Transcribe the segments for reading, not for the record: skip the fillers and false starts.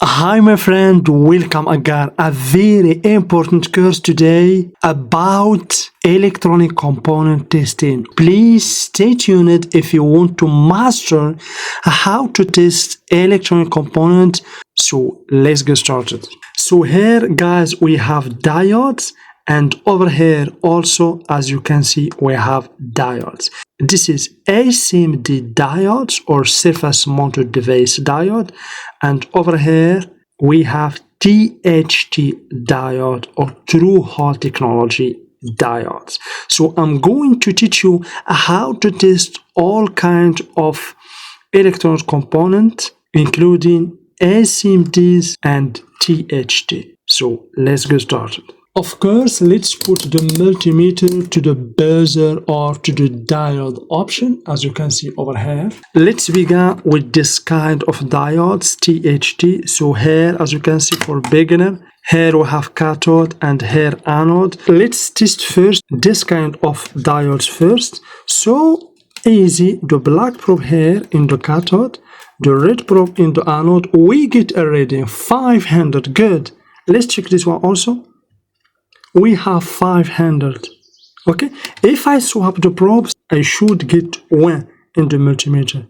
Hi my friend, welcome again. A very important course today about electronic component testing. Please stay tuned if you want to master how to test electronic component. So let's get started. So here guys we have diodes, and over here also, as you can see, we have diodes. This is ACMD diodes or surface mounted device diode, and over here we have THT diode or through hole technology diodes. So I'm going to teach you how to test all kinds of electronic components, including ACMDs and THT. So let's get started. Of course, let's put the multimeter to the buzzer or to the diode option, as you can see over here. Let's begin with this kind of diodes, THT. So here, as you can see, for beginner, here we have cathode and here anode. Let's test first this kind of diodes first. So easy, the black probe here in the cathode, the red probe in the anode. We get a reading 500, good. Let's check this one also. We have 500. Okay, if I swap the probes, I should get 1 in the multimeter.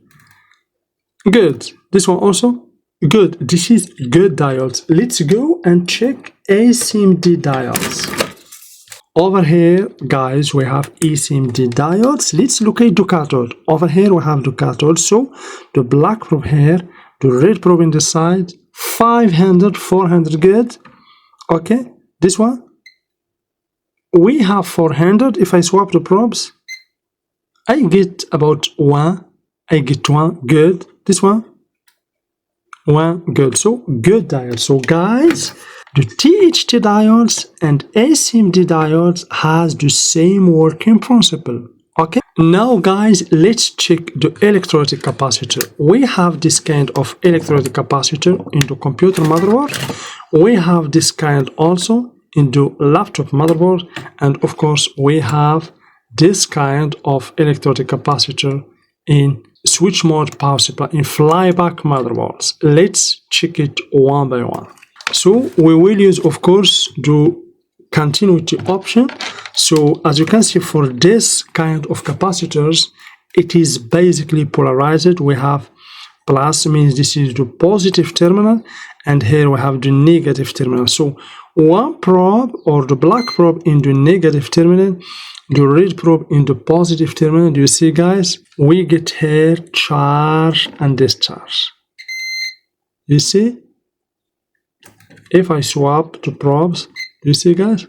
Good. This one also good. This is good diodes. Let's go and check ACMD diodes. Over here, guys, we have ACMD diodes. Let's locate the cathode. Over here, we have the cathode. So the black probe here, the red probe in the side, 500, 400. Good. Okay, this one. We have 400. If I swap the probes, I get about 1. I get 1. Good. This one, 1. Good. So good diodes. So guys, the THT diodes and ACMD diodes has the same working principle. Okay. Now guys, let's check the electrolytic capacitor. We have this kind of electrolytic capacitor in the computer motherboard. We have this kind also in the laptop motherboard, and of course we have this kind of electrolytic capacitor in switch mode power supply in flyback motherboards. Let's check it one by one. So we will use, of course, the continuity option. So as you can see, for this kind of capacitors, it is basically polarized. We have plus, means this is the positive terminal, and here we have the negative terminal. So one probe or the black probe in the negative terminal, the red probe in the positive terminal. Do you see guys? We get here charge and discharge. You see? If I swap the probes, do you see guys?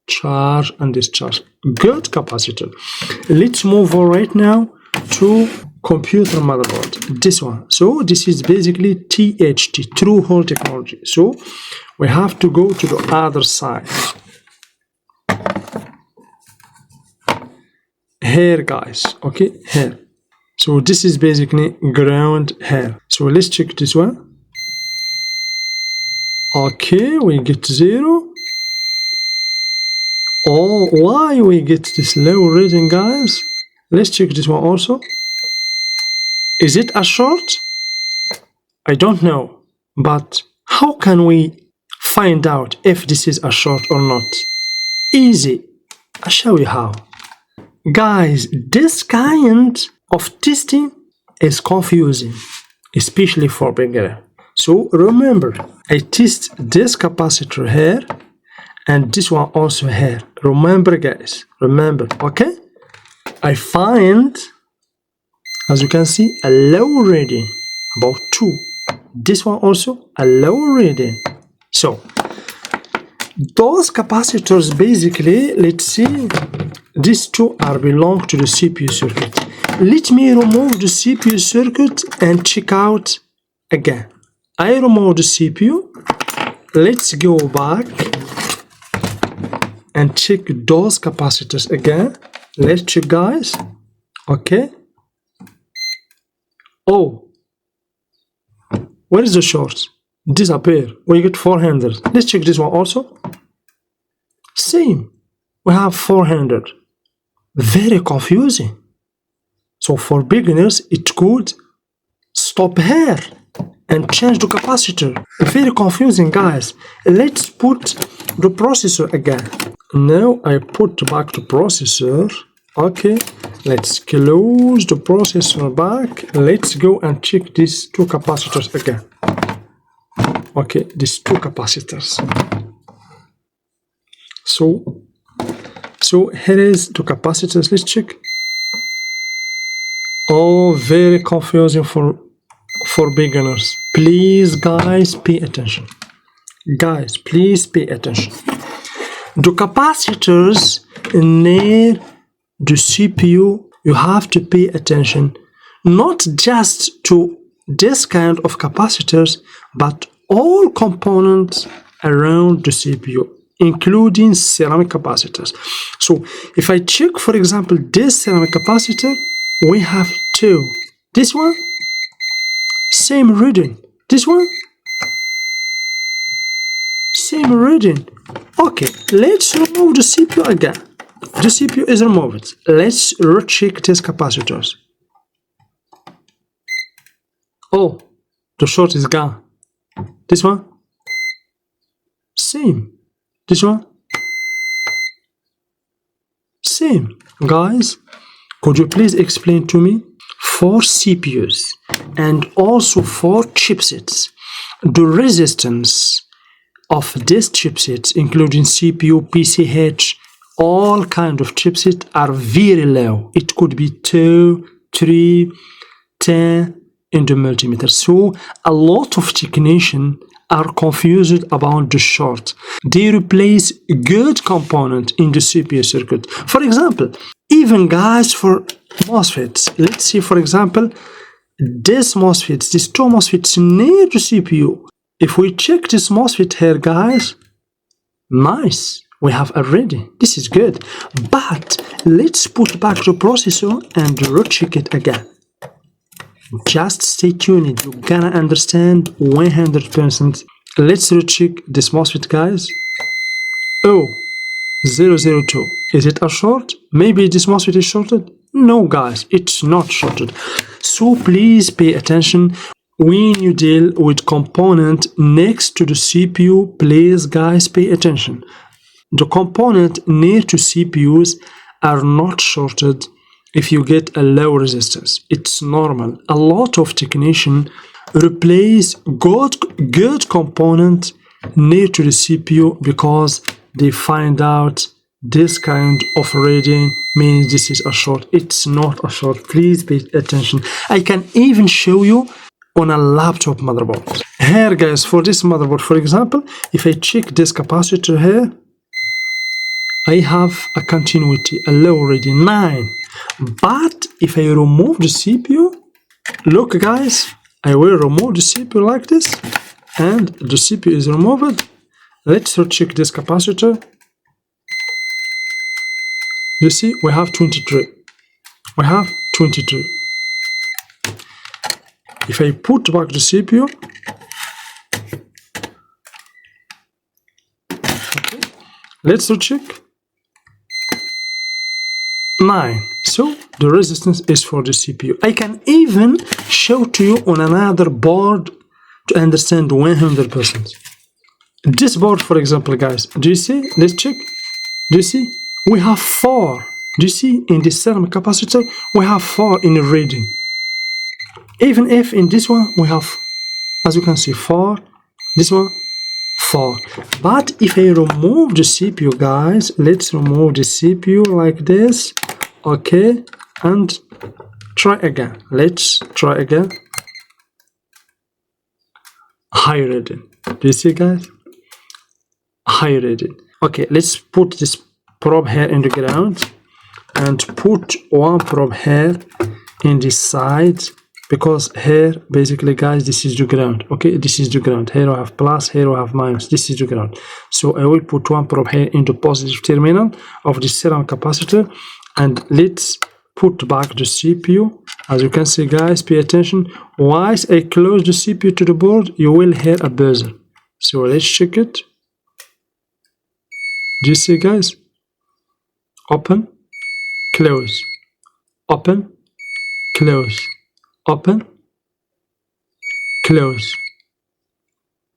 Charge and discharge. Good capacitor. Let's move on right now to computer motherboard, this one. So this is basically THT, through hole technology. So we have to go to the other side. Here guys, okay, here. So this is basically ground here. So let's check this one. Okay, we get 0. Oh, why we get this low reading guys? Let's check this one also. Is it a short? I don't know, but how can we find out if this is a short or not? Easy. I'll show you how. Guys, this kind of testing is confusing, especially for beginner. So remember, I test this capacitor here and this one also here. Remember guys, remember, okay? I find, as you can see, a low reading, about 2. This one also a low reading. So those capacitors basically, let's see, these two are belong to the CPU circuit. Let me remove the CPU circuit and check out again. I remove the CPU. Let's go back and check those capacitors again. Let's check guys. Okay. Oh, where is the short? Disappear. We get 400. Let's check this one also. Same. We have 400. Very confusing. So for beginners, it could stop here and change the capacitor. Very confusing, guys. Let's put the processor again. Now I put back the processor. Okay, let's close the processor back. Let's go and check these two capacitors again. Okay, these two capacitors. So here is the capacitors. Let's check. Oh, very confusing for beginners. Please, guys, pay attention. Guys, please pay attention. The capacitors near the CPU, you have to pay attention not just to this kind of capacitors, but all components around the CPU, including ceramic capacitors. So if I check, for example, this ceramic capacitor, we have two. This one, same reading. This one, same reading. Okay, let's remove the CPU again. The CPU is removed. Let's recheck these capacitors. Oh, the short is gone. This one, same. This one, same. Guys, could you please explain to me, for CPUs and also for chipsets, the resistance of these chipsets, including CPU, PCH, all kind of chipsets, are very low. It could be 2, 3, 10 in the multimeter. So a lot of technicians are confused about the short. They replace good component in the CPU circuit. For example, even guys for MOSFETs, let's see, for example, these MOSFETs, these two MOSFETs near the CPU. If we check this MOSFET here, guys, nice, we have already. This is good. But let's put back the processor and recheck it again. Just stay tuned, you're gonna understand 100%. Let's recheck this MOSFET, guys. Oh, 002. Is it a short? Maybe this MOSFET is shorted? No, guys, it's not shorted. So please pay attention. When you deal with component next to the CPU, please, guys, pay attention. The component near to CPUs are not shorted if you get a low resistance. It's normal. A lot of technicians replace good component near to the CPU because they find out this kind of reading means this is a short. It's not a short. Please pay attention. I can even show you on a laptop motherboard. Here, guys, for this motherboard, for example, if I check this capacitor here, I have a continuity, a low reading 9. But if I remove the CPU, look, guys, I will remove the CPU like this, and the CPU is removed. Let's check this capacitor. You see, we have 23. We have 23. If I put back the CPU, okay, let's check. 9. So the resistance is for the CPU. I can even show to you on another board to understand 100%. This board, for example, guys, do you see? Let's check. Do you see? We have 4. Do you see? In this ceramic capacitor, we have 4 in the reading. Even if in this one we have, as you can see, 4. This one, 4. But if I remove the CPU, guys, let's remove the CPU like this. Okay, and try again. Let's try again. High reading. Do you see, guys? High reading. Okay, let's put this probe here in the ground and put one probe here in this side, because here, basically, guys, this is the ground. Okay, this is the ground. Here we have plus, here we have minus. This is the ground. So I will put one probe here in the positive terminal of the ceramic capacitor, and let's put back the CPU. As you can see, guys, pay attention. Once I close the CPU to the board, you will hear a buzzer. So let's check it. Do you see, guys? Open, close, open, close, open, close.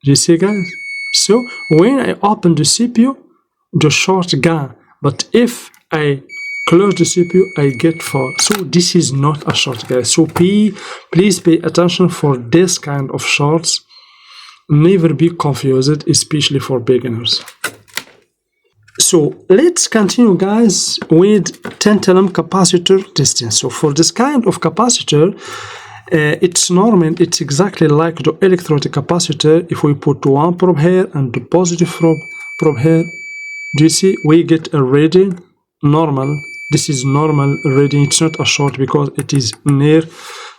Do you see, guys? So when I open the CPU, the short gone, but if I close the CPU, I get 4. So this is not a short, guys. So please pay attention for this kind of shorts. Never be confused, especially for beginners. So let's continue, guys, with tantalum capacitor testing. So for this kind of capacitor, it's normal, it's exactly like the electrode capacitor. If we put one probe here and the positive probe here, do you see we get a reading? Normal. This is normal reading. It's not a short because it is near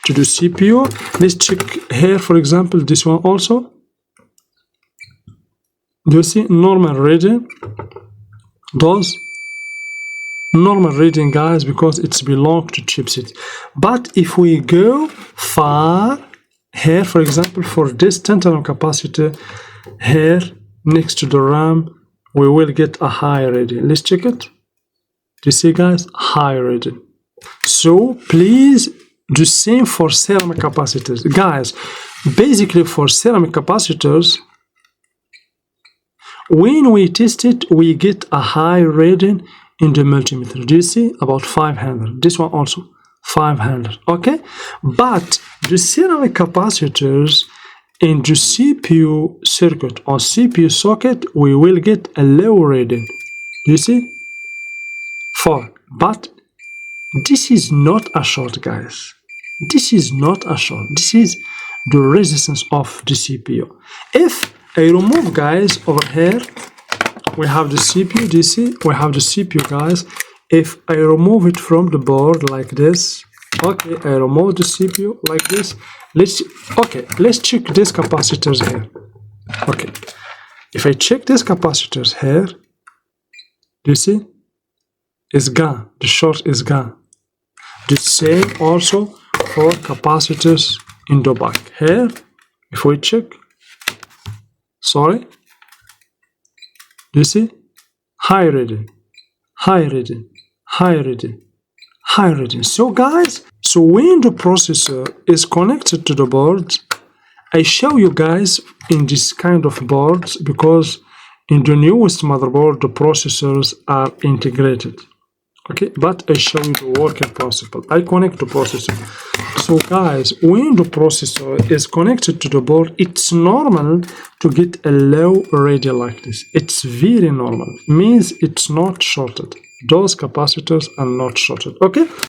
to the CPU. Let's check here, for example, this one also. Do you see normal reading? Those normal reading, guys, because it's belong to chipset. But if we go far here, for example, for this tantalum capacitor here next to the RAM, we will get a high reading. Let's check it. Do you see, guys? High reading. So please do same for ceramic capacitors, guys. Basically for ceramic capacitors, when we test it, we get a high reading in the multimeter. Do you see? About 500. This one also 500. Okay, but the ceramic capacitors in the CPU circuit or CPU socket, we will get a low reading. Do you see? 4. But this is not a short, guys. This is not a short. This is the resistance of the CPU. If I remove, guys, over here, we have the CPU. Do you see? We have the CPU, guys. If I remove it from the board like this, okay, I remove the CPU like this. Let's check these capacitors here. Okay, if I check these capacitors here, do you see? It's gone. The short is gone. The same also for capacitors in the back. Here, if we check, sorry, do you see? High reading, high reading, high reading, high reading. So, guys, so when the processor is connected to the board, I show you guys in this kind of boards because in the newest motherboard, the processors are integrated. Okay, but I show you the working principle. I connect the processor. So guys, when the processor is connected to the board, it's normal to get a low reading like this. It's very normal. Means it's not shorted. Those capacitors are not shorted. Okay.